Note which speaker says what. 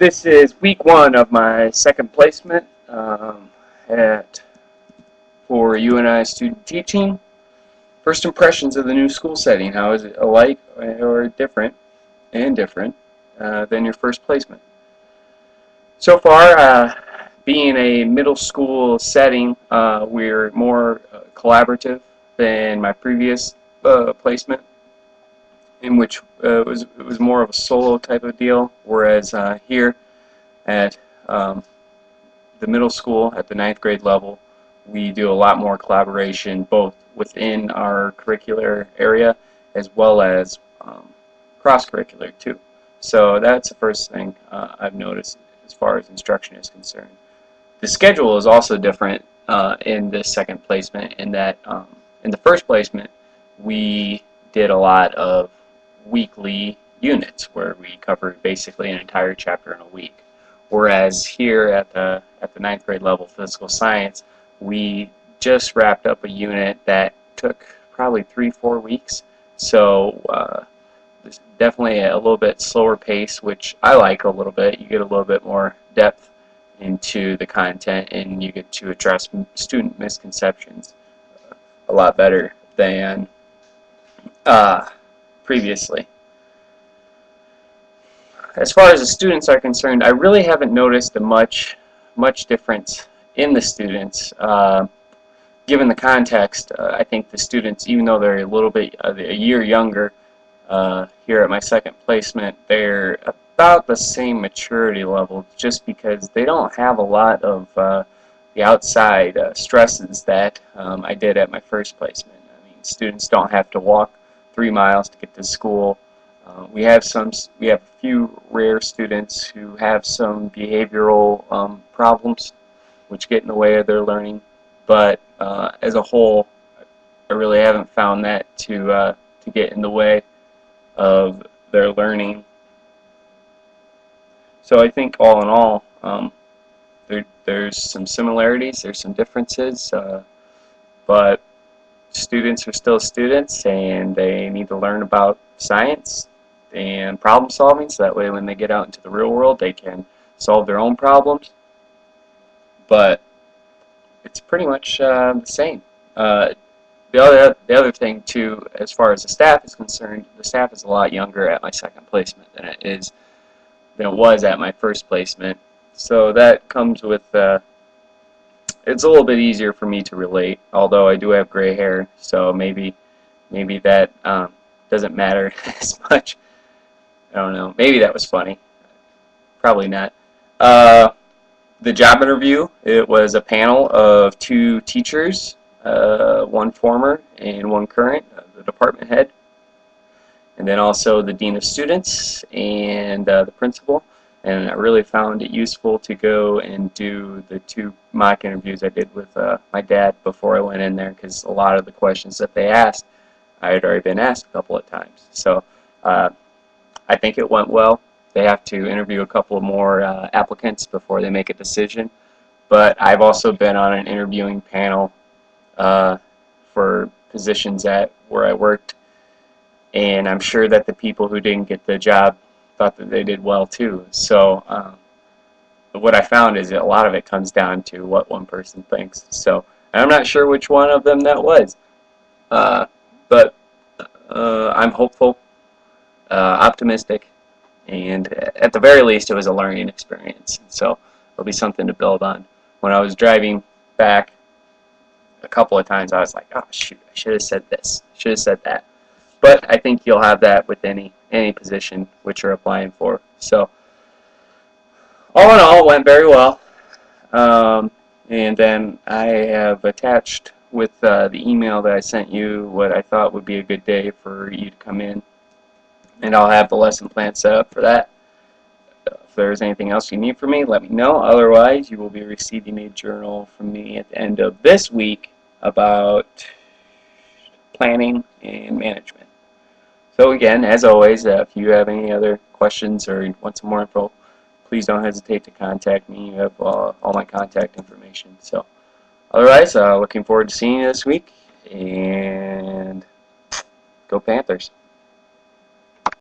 Speaker 1: This is week one of my second placement for UNI student teaching. First impressions of the new school setting. How is it alike or different than your first placement? So far, being a middle school setting, we're more collaborative than my previous placement, in which it was more of a solo type of deal, whereas here at the middle school at the ninth grade level, we do a lot more collaboration both within our curricular area as well as cross-curricular too. So that's the first thing I've noticed as far as instruction is concerned. The schedule is also different in this second placement in that in the first placement we did a lot of weekly units where we covered basically an entire chapter in a week. Whereas here at the ninth grade level, physical science, we just wrapped up a unit that took probably 3-4 weeks. So there's definitely a little bit slower pace, which I like a little bit. You get a little bit more depth into the content, and you get to address student misconceptions a lot better than previously. As far as the students are concerned, I really haven't noticed a much difference in the students. Given the context, I think the students, even though they're a little bit a year younger, here at my second placement, they're about the same maturity level, just because they don't have a lot of the outside stresses that I did at my first placement. I mean, students don't have to walk 3 miles to get to school. We have a few rare students who have some behavioral problems which get in the way of their learning, but as a whole, I really haven't found that to get in the way of their learning. So I think all in all, there's some similarities, there's some differences, but students are still students, and they need to learn about science and problem solving, so that way when they get out into the real world they can solve their own problems. But it's pretty much the same. The other thing too, as far as the staff is concerned, the staff is a lot younger at my second placement than it was at my first placement. So that comes with it's a little bit easier for me to relate, although I do have gray hair, so maybe that doesn't matter as much. I don't know. Maybe that was funny. Probably not. The job interview, it was a panel of 2 teachers, one former and one current, the department head, and then also the dean of students and the principal. And I really found it useful to go and do the 2 mock interviews I did with my dad before I went in there, because a lot of the questions that they asked, I had already been asked a couple of times. So I think it went well. They have to interview a couple of more applicants before they make a decision. But I've also been on an interviewing panel for positions at where I worked, and I'm sure that the people who didn't get the job thought that they did well too. So what I found is that a lot of it comes down to what one person thinks. So I'm not sure which one of them that was, but I'm hopeful, optimistic, and at the very least it was a learning experience. So it'll be something to build on. When I was driving back a couple of times, I was like, oh shoot, I should have said this, should have said that. But I think you'll have that with any position which you're applying for. So all in all, it went very well. And then I have attached with the email that I sent you what I thought would be a good day for you to come in, and I'll have the lesson plan set up for that. If there's anything else you need from me, let me know. Otherwise, you will be receiving a journal from me at the end of this week about planning and management. So again, as always, if you have any other questions or want some more info, please don't hesitate to contact me. You have all my contact information. So otherwise, looking forward to seeing you this week, and go Panthers.